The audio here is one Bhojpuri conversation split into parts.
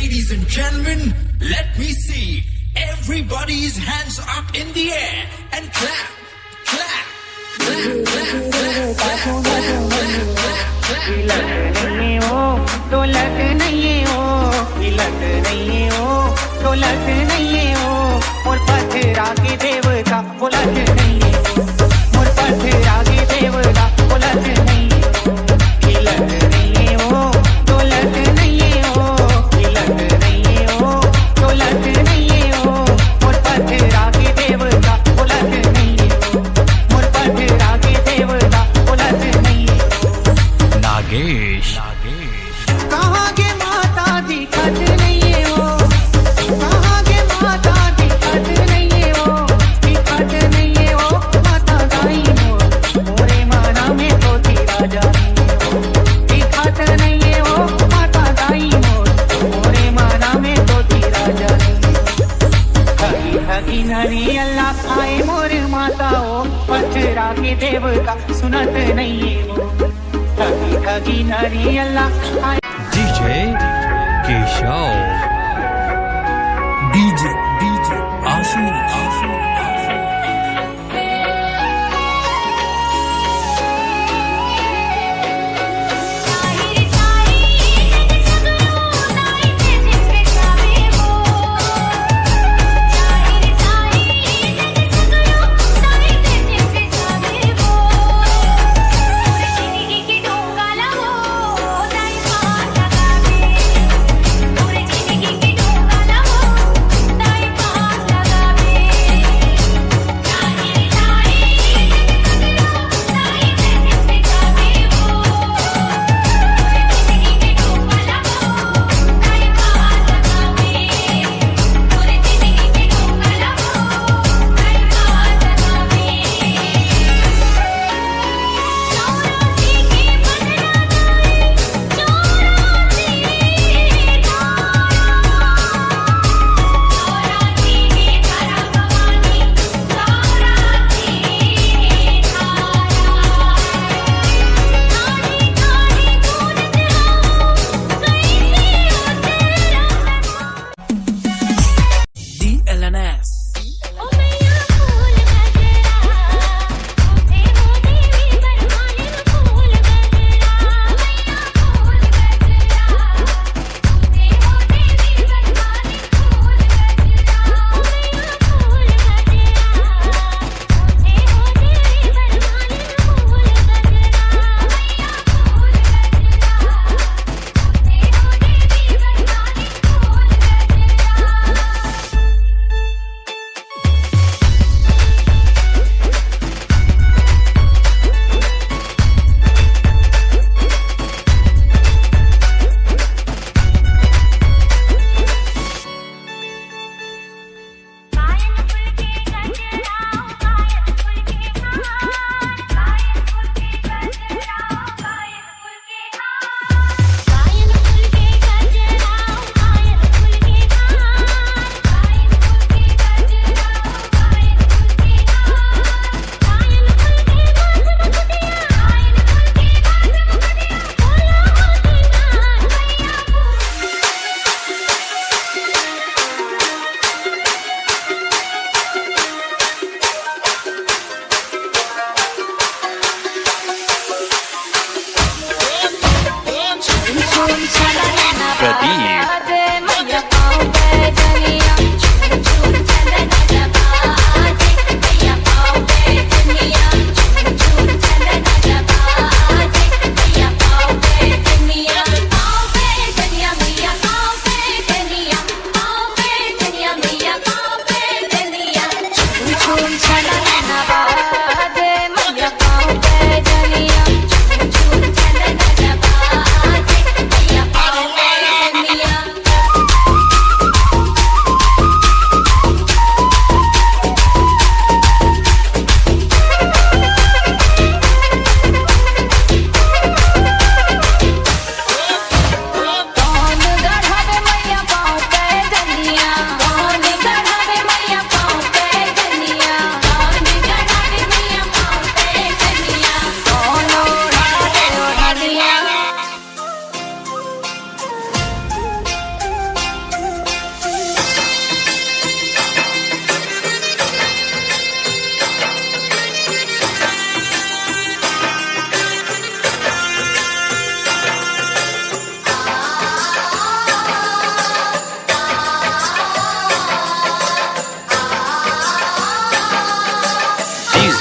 Ladies and gentlemen, let me see everybody's hands up in the air and clap, clap, clap, clap, clap, clap, clap, clap, clap, लट नहीं हो तो लट नहीं हो, लट नहीं हो तो लट नहीं हो, मोर पथरा के देवता वो लट नहीं हो, मोर पथरा के देवता वो लट नहीं हो, लट नहीं हो तो लट नहीं हो, लट नहीं हो तो लट नहीं हो, मोर पथरा के देवता वो लट नहीं हो, मोर पथरा के देवता वो लट नहीं हो। नागेश कहाँ के माता दिखत नहीं हो, कहाँ के माता दिखत नहीं हो, दिखत नहीं हो माता दाई हो, मोरे माना में तो तेरा जानी हो, दिखत नहीं हो माता दाई हो, मोरे माना में तो तेरा जानी हो। ठगी ठगी नरी अल्लाह आए मोर माता हो, पथरा के देवता सुनत नहीं हो, ठगी ठगी नरी अल्लाह आए। DJ Keshav, DJ Ashish. ताई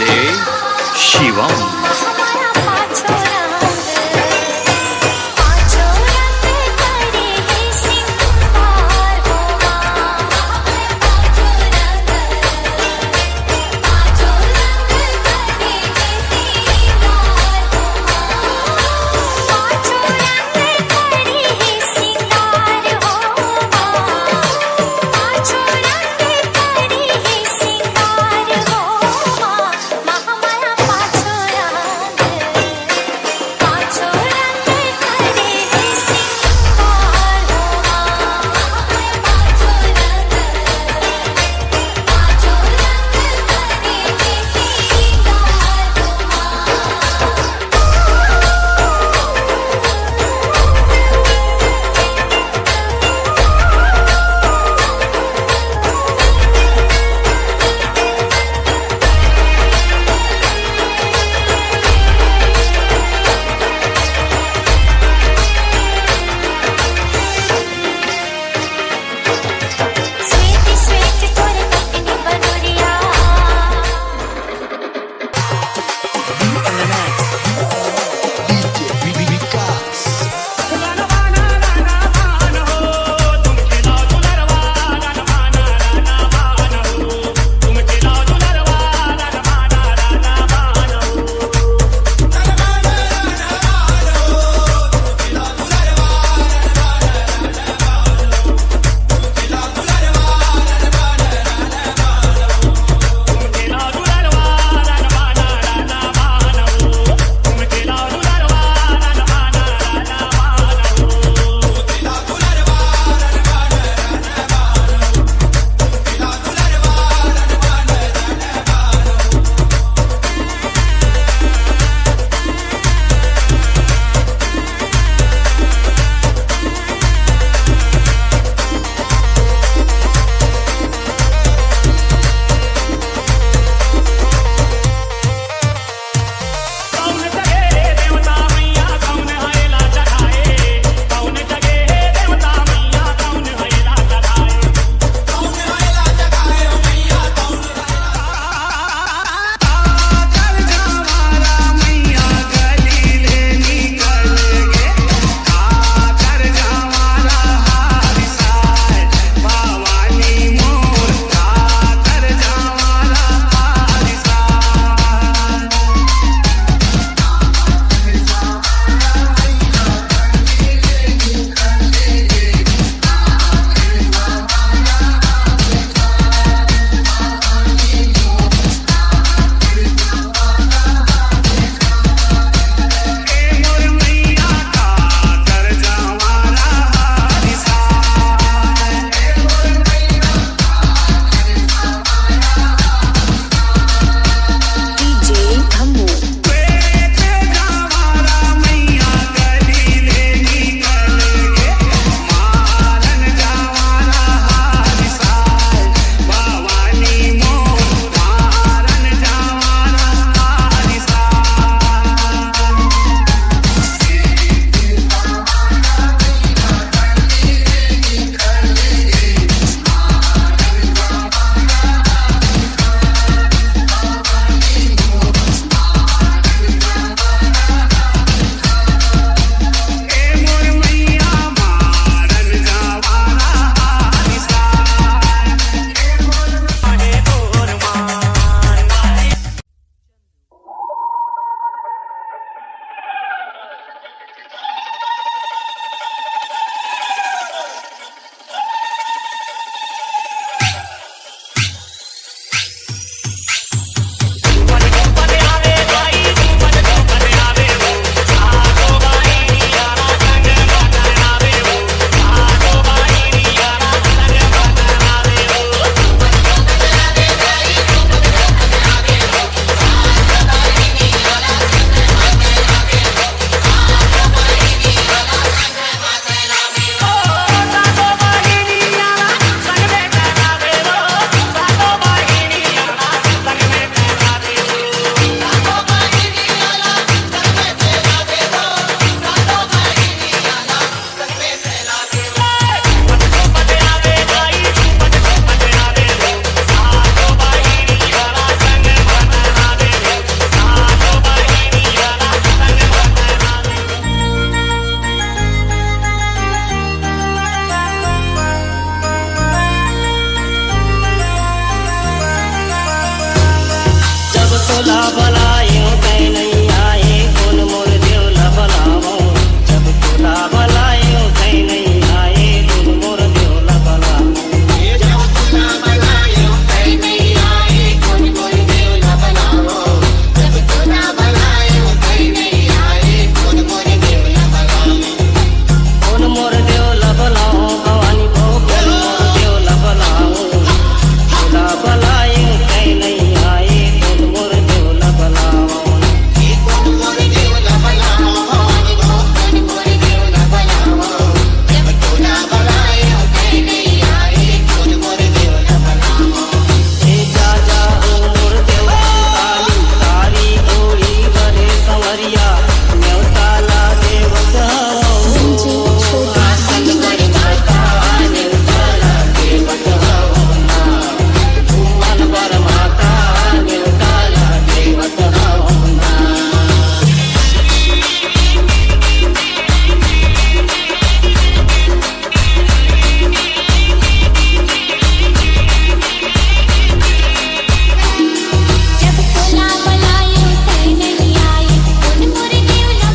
वंदे शिवम। तुला भलायो कहीं नहीं आए कौन मोर देवला भलावो जब तुला भलायो कहीं नहीं आए कौन मोर देवला भलावो जब तुला भलायो कहीं नहीं आए कौन मोर देवला भलावो जब तुला भलायो कहीं नहीं आए कौन मोर देवला भलावो कौन मोर देवला भलावो भवानी भो कौन मोर देवला भलावो तुला भलायो कहीं नहीं आए कौन मोर देवला भलावो कौन मोर देवला भलावो भवानी भो कौन मोर देवला भलावो जब तुला भलायो कहीं नहीं आए कौन मोर देवला भलावो ए जा जा ओ मोर देवला ताली तारी ओई बरे संवरिया न्योताला देवत हो आसन कर माता न्योताला देवत हो मन बर माता न्योताला देवत हो जब तुला भलायो कहीं नहीं आए कौन मोर देवला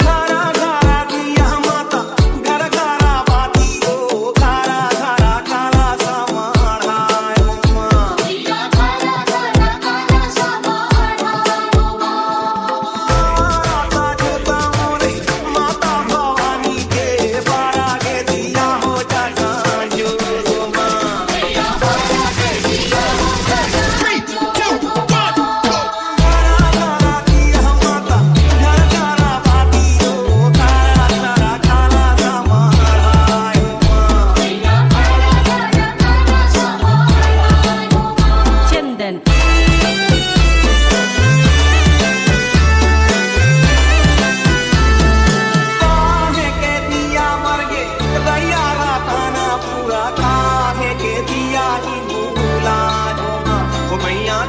घरा घरा दिया माता घर घरा बाती हो घरा घरा काला समाढ़ाय माँ राता जोता मोरे माता भवानी के बारा के दिया हो जाता जो माँ घरा घरा दिया माता घर घरा बाती हो घरा घरा काला समाढ़ाय माँ चंदन काहे के दिया मर गे दैया राताना पूरा काहे के दिया ही भूला जोना ओ मैया